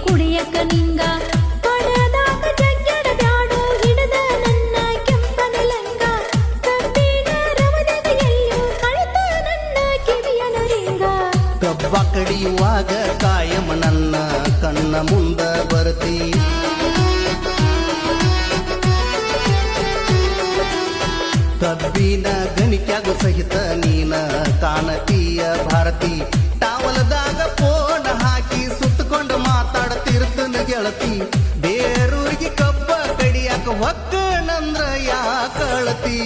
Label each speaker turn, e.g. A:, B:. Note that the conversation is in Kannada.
A: ಕುಡಿಯಕ ನಿಂಗ ಪಡದಾಗ ಜಗ್ಗಡ ಬ್ಯಾಡು ಹಿಡದ ನನ್ನ ಕೆಂಪನ ಲಂಗ ಕಬ್ಬಿನ ರವದಾಗ ಎಲ್ಲೂ ಕಳಿತ ನನ್ನ ಕಿವಿಯನು ರಿಂಗ
B: ಕಬ್ಬ ಕಡಿಯುವಾಗ ಕಾಯಂ ನನ್ನ ಕಣ್ಣ ಮುಂದ ಬರ್ತಿ ಕಬ್ಬಿನ ಗಣಿಕ್ಯಾಗು ಸಹಿತ ನೀನ ಕಾಣತೀಯ ಭಾರತಿ ಟಾವಲದಾಗ ಫೋನ್ ಹಾಕಿ ಸುತ್ತಕೊಂಡು ಮಾತಾಡ್ತಿರ್ತನ ಗೆಳತಿ ಬೇರೂರಿಗೆ ಕಬ್ಬ ಕಡಿಯಾಕ ಹೊಕ್ಕಣಂದ್ರ ಯಾಕಳತಿ